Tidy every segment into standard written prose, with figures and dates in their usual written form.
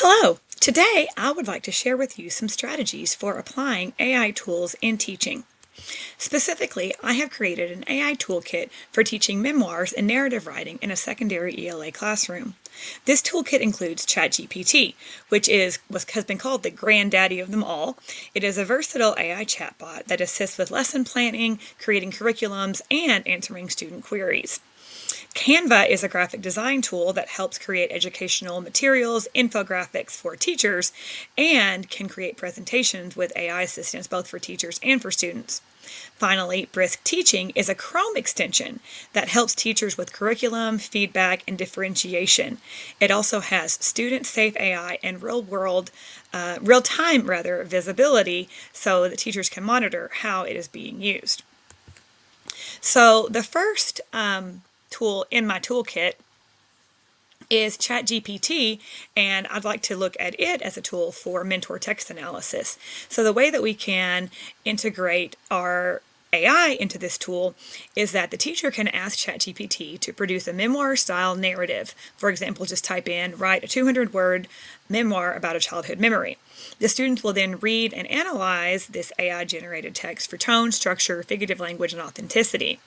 Hello! Today I would like to share with you some strategies for applying AI tools in teaching. Specifically, I have created an AI toolkit for teaching memoirs and narrative writing in a secondary ELA classroom. This toolkit includes ChatGPT, which is what has been called the granddaddy of them all. It is a versatile AI chatbot that assists with lesson planning, creating curriculums, and answering student queries. Canva is a graphic design tool that helps create educational materials, infographics for teachers, and can create presentations with AI assistance both for teachers and for students. Finally, Brisk Teaching is a Chrome extension that helps teachers with curriculum, feedback, and differentiation. It also has student-safe AI and real-time visibility so that teachers can monitor how it is being used. So the first tool in my toolkit is ChatGPT, and I'd like to look at it as a tool for mentor text analysis. So the way that we can integrate our AI into this tool is that the teacher can ask ChatGPT to produce a memoir-style narrative. For example, just type in, write a 200-word memoir about a childhood memory. The students will then read and analyze this AI-generated text for tone, structure, figurative language, and authenticity.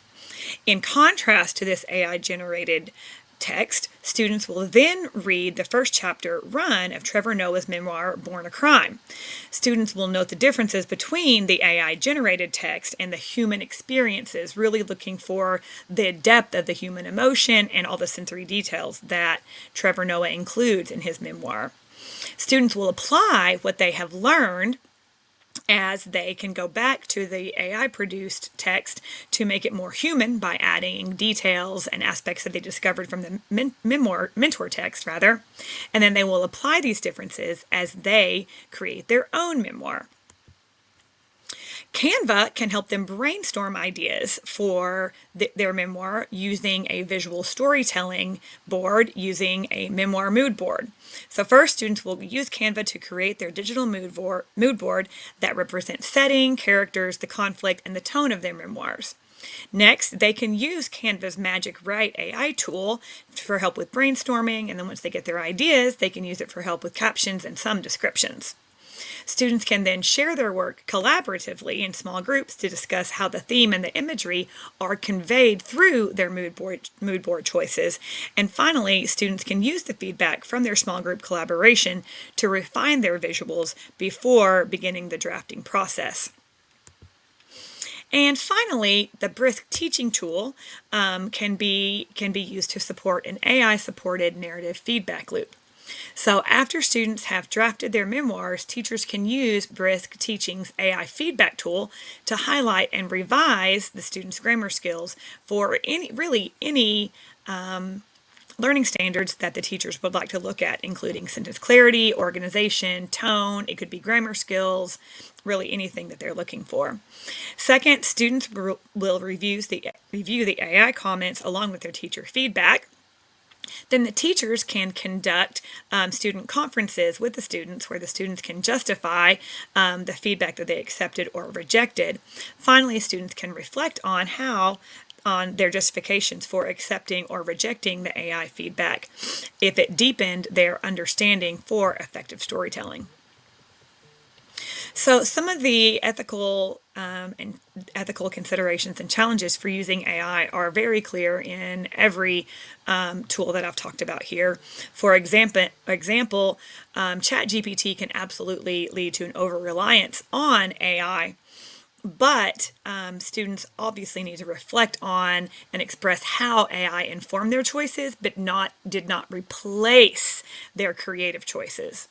In contrast to this AI-generated text, students will then read the first chapter run of Trevor Noah's memoir, Born a Crime. Students will note the differences between the AI-generated text and the human experiences, really looking for the depth of the human emotion and all the sensory details that Trevor Noah includes in his memoir. Students will apply what they have learned as they can go back to the AI-produced text to make it more human by adding details and aspects that they discovered from the mentor text, rather, and then they will apply these differences as they create their own memoir. Canva can help them brainstorm ideas for their memoir using a visual storytelling board, using a memoir mood board. So first, students will use Canva to create their digital mood board that represents setting, characters, the conflict, and the tone of their memoirs. Next, they can use Canva's Magic Write AI tool for help with brainstorming, and then once they get their ideas, they can use it for help with captions and some descriptions. Students can then share their work collaboratively in small groups to discuss how the theme and the imagery are conveyed through their mood board choices. And finally, students can use the feedback from their small group collaboration to refine their visuals before beginning the drafting process. And finally, the Brisk Teaching tool can be used to support an AI-supported narrative feedback loop. So after students have drafted their memoirs, teachers can use Brisk Teaching's AI feedback tool to highlight and revise the students' grammar skills for any learning standards that the teachers would like to look at, including sentence clarity, organization, tone. It could be grammar skills, really anything that they're looking for. Second, students will review the AI comments along with their teacher feedback. Then the teachers can conduct student conferences with the students where the students can justify the feedback that they accepted or rejected. Finally, students can reflect on their justifications for accepting or rejecting the AI feedback if it deepened their understanding for effective storytelling. So some of the ethical considerations and challenges for using AI are very clear in every tool that I've talked about here. For example, ChatGPT can absolutely lead to an over-reliance on AI. But students obviously need to reflect on and express how AI informed their choices, but did not replace their creative choices.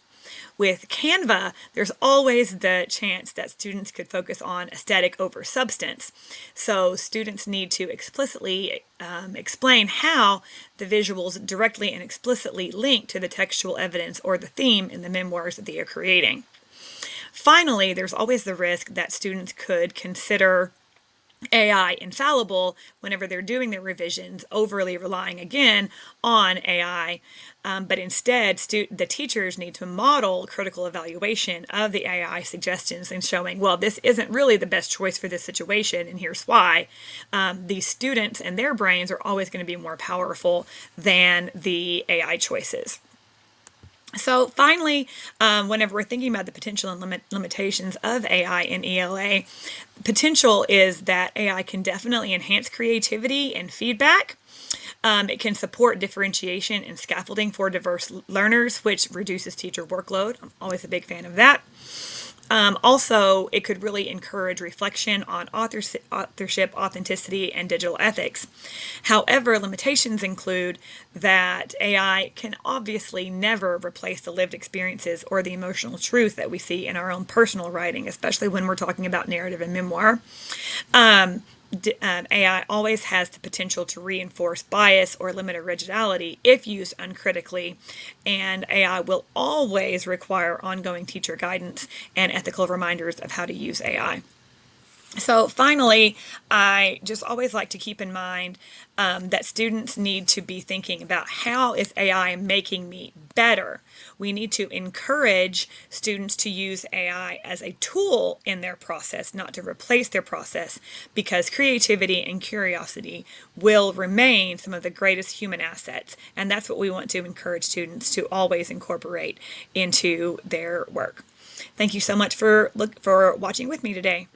With Canva, there's always the chance that students could focus on aesthetic over substance. So students need to explicitly explain how the visuals directly and explicitly link to the textual evidence or the theme in the memoirs that they are creating. Finally, there's always the risk that students could consider AI infallible whenever they're doing their revisions, overly relying again on AI, but instead the teachers need to model critical evaluation of the AI suggestions and showing, well, this isn't really the best choice for this situation, and here's why. These students and their brains are always going to be more powerful than the AI choices. So finally, whenever we're thinking about the potential and limitations of AI in ELA, potential is that AI can definitely enhance creativity and feedback. It can support differentiation and scaffolding for diverse learners, which reduces teacher workload. I'm always a big fan of that. Also, it could really encourage reflection on authorship, authenticity, and digital ethics. However, limitations include that AI can obviously never replace the lived experiences or the emotional truth that we see in our own personal writing, especially when we're talking about narrative and memoir. AI always has the potential to reinforce bias or limit originality if used uncritically, and AI will always require ongoing teacher guidance and ethical reminders of how to use AI. So finally, I just always like to keep in mind that students need to be thinking about how is AI making me better. We need to encourage students to use AI as a tool in their process, not to replace their process, because creativity and curiosity will remain some of the greatest human assets. And that's what we want to encourage students to always incorporate into their work. Thank you so much for watching with me today.